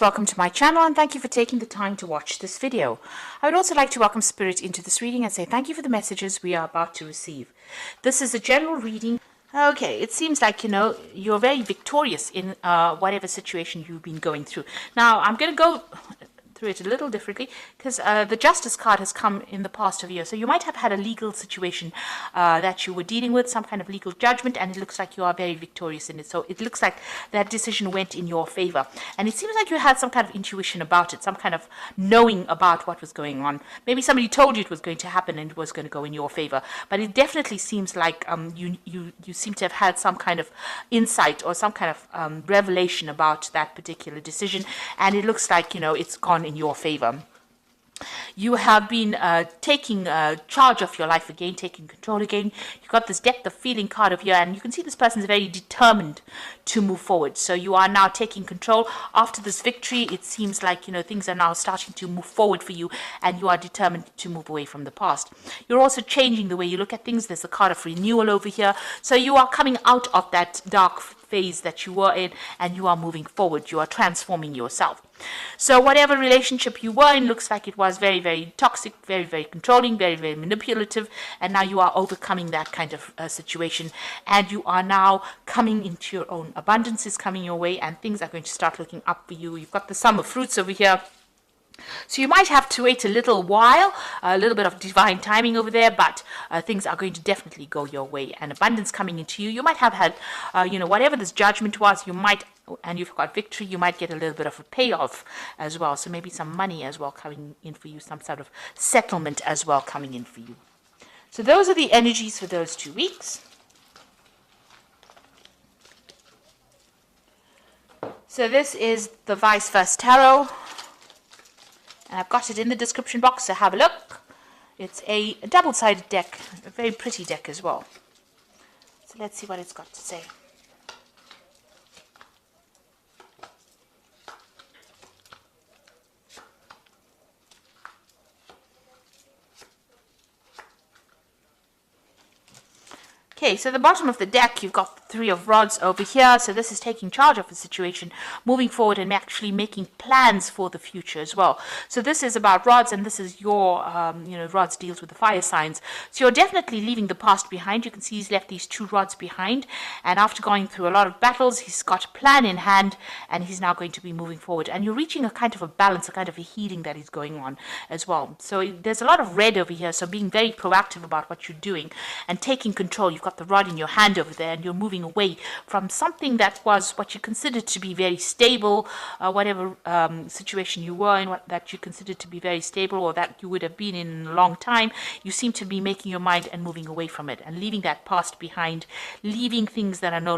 Welcome to my channel and thank you for taking the time to watch this video. I would also like to welcome Spirit into this reading and say thank you for the messages we are about to receive. This is a general reading. Okay, it seems like, you're very victorious in whatever situation you've been going through. Now, I'm going to go through it a little differently because the Justice card has come in the past of year. So you might have had a legal situation that you were dealing with, some kind of legal judgment, and it looks like you are very victorious in it. So it looks like that decision went in your favor. And it seems like you had some kind of intuition about it, some kind of knowing about what was going on. Maybe somebody told you it was going to happen and it was going to go in your favor. But it definitely seems like you seem to have had some kind of insight or some kind of revelation about that particular decision. And it looks like, it's gone in your favor. You have been taking charge of your life again, taking control again. You've got this depth of feeling card of here, and you can see this person is very determined to move forward. So you are now taking control. After this victory, it seems like, things are now starting to move forward for you, and you are determined to move away from the past. You're also changing the way you look at things. There's a card of renewal over here. So you are coming out of that dark phase that you were in, and you are moving forward. You are transforming yourself. So whatever relationship you were in looks like it was very, very toxic, very, very controlling, very, very manipulative, and now you are overcoming that kind of situation, and you are now coming into your own. Abundance is coming your way, and things are going to start looking up for you. You've got the sum of fruits over here. So you might have to wait a little while, a little bit of divine timing over there, but things are going to definitely go your way, and abundance coming into you. You might have had, whatever this judgment was, you might, and you've got victory, you might get a little bit of a payoff as well. So maybe some money as well coming in for you, some sort of settlement as well coming in for you. So those are the energies for those 2 weeks. So this is the Vice Versa Tarot. And I've got it in the description box, so have a look. It's a double-sided deck, a very pretty deck as well. So let's see what it's got to say. Okay, so the bottom of the deck, you've got the 3 of Rods over here. So this is taking charge of the situation, moving forward and actually making plans for the future as well. So this is about Rods, and this is your, Rods deals with the fire signs. So you're definitely leaving the past behind. You can see he's left these 2 rods behind. And after going through a lot of battles, he's got a plan in hand, and he's now going to be moving forward. And you're reaching a kind of a balance, a kind of a healing that is going on as well. So there's a lot of red over here. So being very proactive about what you're doing and taking control. You've got the rod in your hand over there, and you're moving away from something that was what you considered to be very stable, whatever situation you were in, that you considered to be very stable, or that you would have been in a long time. You seem to be making your mind and moving away from it and leaving that past behind, leaving things that are no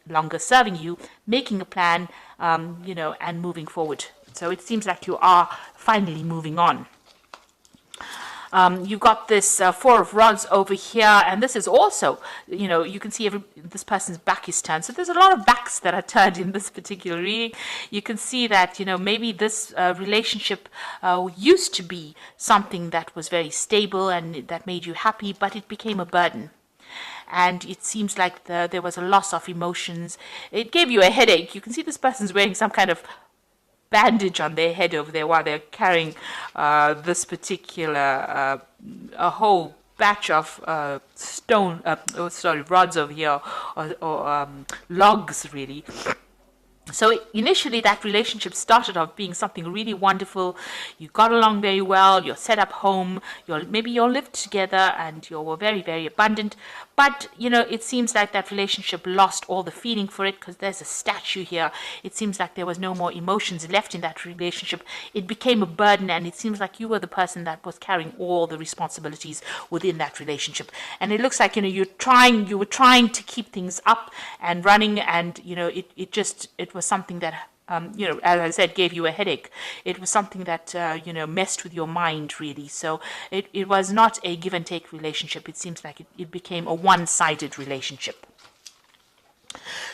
longer serving you, making a plan, and moving forward. So it seems like you are finally moving on. You've got this 4 of Rods over here, and this is also, you can see this person's back is turned. So there's a lot of backs that are turned in this particular reading. You can see that, maybe this relationship used to be something that was very stable and that made you happy, but it became a burden. And it seems like there was a loss of emotions. It gave you a headache. You can see this person's wearing some kind of bandage on their head over there while they're carrying this particular a whole batch of rods over here, or logs really. So initially that relationship started off being something really wonderful. You got along very well, you're set up home, maybe you all lived together and you were very, very abundant. But, it seems like that relationship lost all the feeling for it, because there's a statue here. It seems like there was no more emotions left in that relationship. It became a burden, and it seems like you were the person that was carrying all the responsibilities within that relationship. And it looks like, you were trying to keep things up and running, and, it was something that as I said, gave you a headache. It was something that, messed with your mind, really. So it was not a give and take relationship. It seems like it became a one-sided relationship.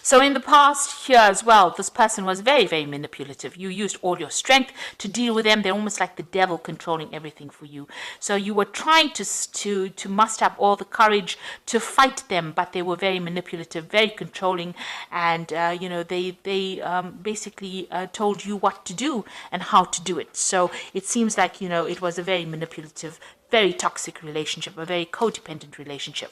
So in the past here as well, this person was very, very manipulative. You used all your strength to deal with them. They're almost like the devil controlling everything for you. So you were trying to muster up all the courage to fight them, but they were very manipulative, very controlling, and they basically told you what to do and how to do it. So it seems like it was a very manipulative, very toxic relationship, a very codependent relationship.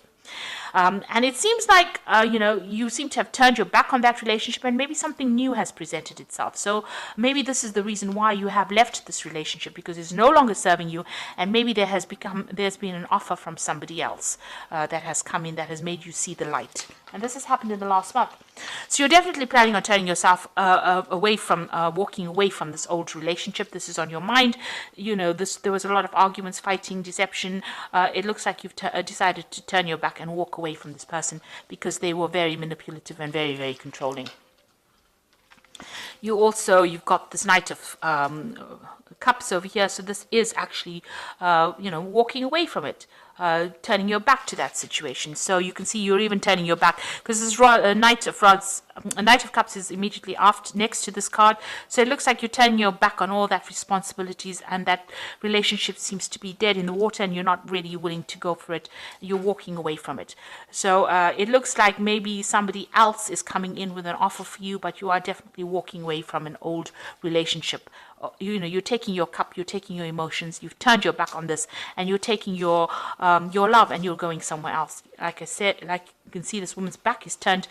And it seems like, you seem to have turned your back on that relationship, and maybe something new has presented itself. So maybe this is the reason why you have left this relationship, because it's no longer serving you, and maybe there's been an offer from somebody else that has come in that has made you see the light. And this has happened in the last month. So you're definitely planning on turning yourself walking away from this old relationship. This is on your mind. There was a lot of arguments, fighting, deception. It looks like you've decided to turn your back and walk away from this person because they were very manipulative and very, very controlling. You've got this Knight of Cups over here. So this is actually, walking away from it. Turning your back to that situation. So you can see you're even turning your back, because this Knight of Cups is immediately next to this card. So it looks like you're turning your back on all that responsibilities, and that relationship seems to be dead in the water, and you're not really willing to go for it. You're walking away from it. So it looks like maybe somebody else is coming in with an offer for you, but you are definitely walking away from an old relationship. You're taking your cup, you're taking your emotions, you've turned your back on this, and you're taking your love, and you're going somewhere else. Like I said, like you can see, this woman's back is turned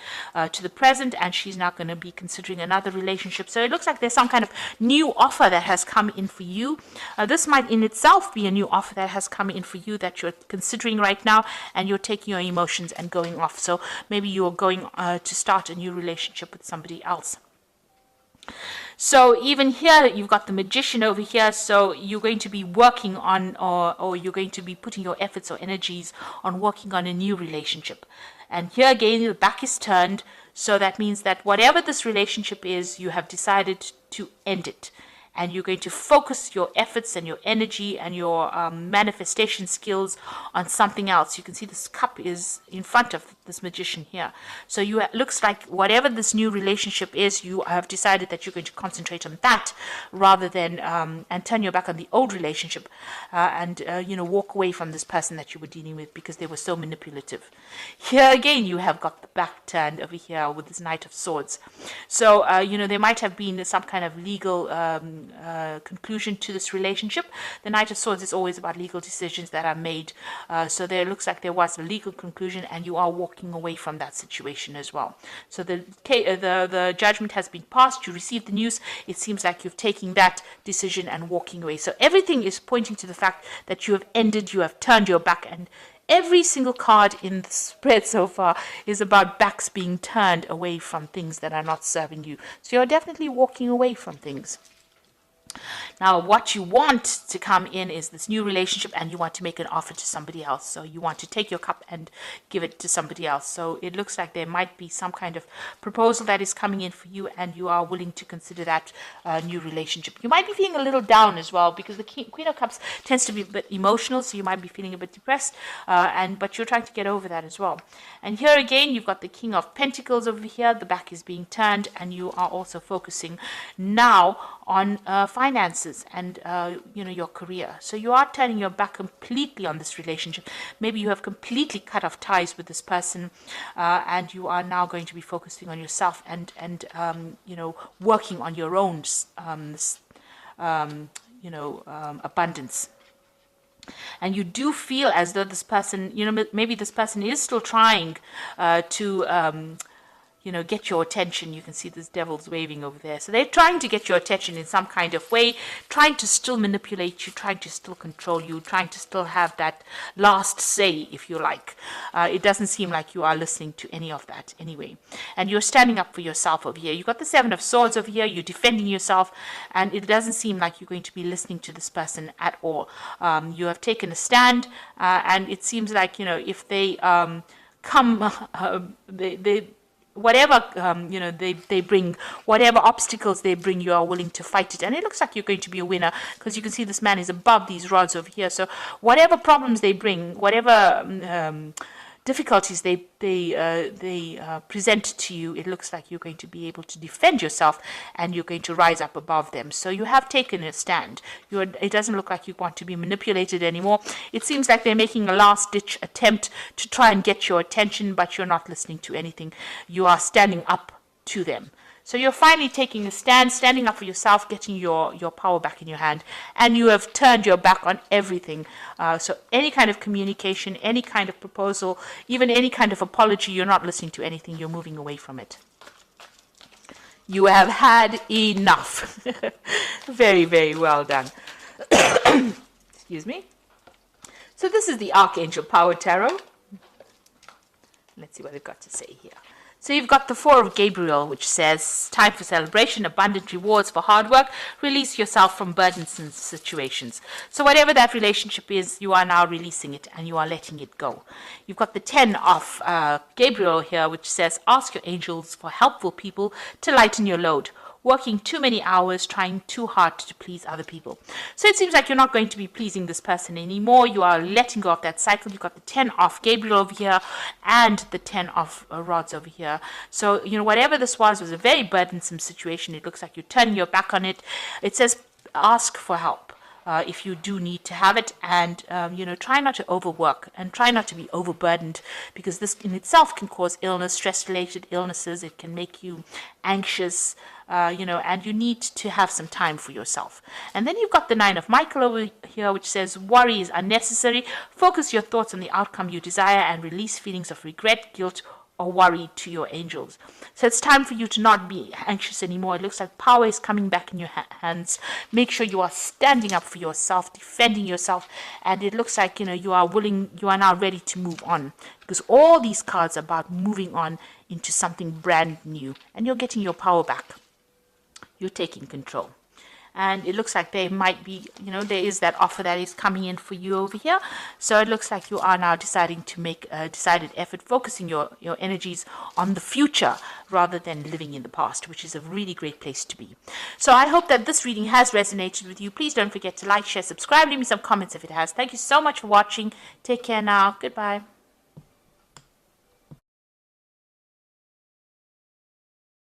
to the present, and she's now going to be considering another relationship. So it looks like there's some kind of new offer that has come in for you. This might in itself be a new offer that has come in for you that you're considering right now, and you're taking your emotions and going off. So maybe you're going to start a new relationship with somebody else. So even here, you've got the Magician over here. So you're going to be working on, or you're going to be putting your efforts or energies on working on a new relationship. And here again, the back is turned. So that means that whatever this relationship is, you have decided to end it. And you're going to focus your efforts and your energy and your manifestation skills on something else. You can see this cup is in front of this Magician here. So it looks like whatever this new relationship is, you have decided that you're going to concentrate on that rather than and turn your back on the old relationship and walk away from this person that you were dealing with because they were so manipulative. Here again, you have got the back turned over here with this Knight of Swords. So there might have been some kind of legal conclusion to this relationship. The Knight of Swords is always about legal decisions that are made. So there looks like there was a legal conclusion, and you are walking away from that situation as well. So the judgment has been passed. You received the news. It seems like you've taken that decision and walking away. So everything is pointing to the fact that you have ended, you have turned your back, and every single card in the spread so far is about backs being turned away from things that are not serving you. So you're definitely walking away from things. Now, what you want to come in is this new relationship, and you want to make an offer to somebody else. So you want to take your cup and give it to somebody else. So it looks like there might be some kind of proposal that is coming in for you, and you are willing to consider that new relationship. You might be feeling a little down as well, because the Queen of Cups tends to be a bit emotional, so you might be feeling a bit depressed, but you're trying to get over that as well. And here again, you've got the King of Pentacles over here. The back is being turned, and you are also focusing now on finances and your career. So you are turning your back completely on this relationship. Maybe you have completely cut off ties with this person, and you are now going to be focusing on yourself and working on your own abundance. And you do feel as though this person, maybe this person is still trying to get your attention. You can see this devil's waving over there. So they're trying to get your attention in some kind of way, trying to still manipulate you, trying to still control you, trying to still have that last say, if you like. It doesn't seem like you are listening to any of that anyway. And you're standing up for yourself over here. You've got the Seven of Swords over here. You're defending yourself, and it doesn't seem like you're going to be listening to this person at all. You have taken a stand, and it seems like, if they whatever they bring, whatever obstacles they bring, you are willing to fight it. And it looks like you're going to be a winner, because you can see this man is above these rods over here. So whatever problems they bring, whatever difficulties they present to you, it looks like you're going to be able to defend yourself and you're going to rise up above them. So you have taken a stand. It doesn't look like you want to be manipulated anymore. It seems like they're making a last-ditch attempt to try and get your attention, but you're not listening to anything. You are standing up to them. So you're finally taking a stand, standing up for yourself, getting your power back in your hand, and you have turned your back on everything. So any kind of communication, any kind of proposal, even any kind of apology, you're not listening to anything, you're moving away from it. You have had enough. Very, very well done. Excuse me. So this is the Archangel Power Tarot. Let's see what they've got to say here. So you've got the Four of Gabriel, which says, time for celebration, abundant rewards for hard work, release yourself from burdensome situations. So whatever that relationship is, you are now releasing it and you are letting it go. You've got the 10 of Gabriel here, which says, ask your angels for helpful people to lighten your load. Working too many hours, trying too hard to please other people. So it seems like you're not going to be pleasing this person anymore. You are letting go of that cycle. You've got the 10 of Gabriel over here and the 10 of rods over here. So, whatever this was a very burdensome situation. It looks like you're turning your back on it. It says, ask for help. If you do need to have it, and try not to overwork and try not to be overburdened, because this in itself can cause illness, stress-related illnesses. It can make you anxious, and you need to have some time for yourself. And then you've got the 9 of Michael over here, which says worry is unnecessary. Focus your thoughts on the outcome you desire and release feelings of regret, guilt, or worry to your angels. So it's time for you to not be anxious anymore. It looks like power is coming back in your hands. Make sure you are standing up for yourself, defending yourself, and it looks like you are now ready to move on, because all these cards are about moving on into something brand new, and you're getting your power back. You're taking control. And it looks like there might be, there is that offer that is coming in for you over here. So it looks like you are now deciding to make a decided effort, focusing your energies on the future rather than living in the past, which is a really great place to be. So I hope that this reading has resonated with you. Please don't forget to like, share, subscribe, leave me some comments if it has. Thank you so much for watching. Take care now. Goodbye.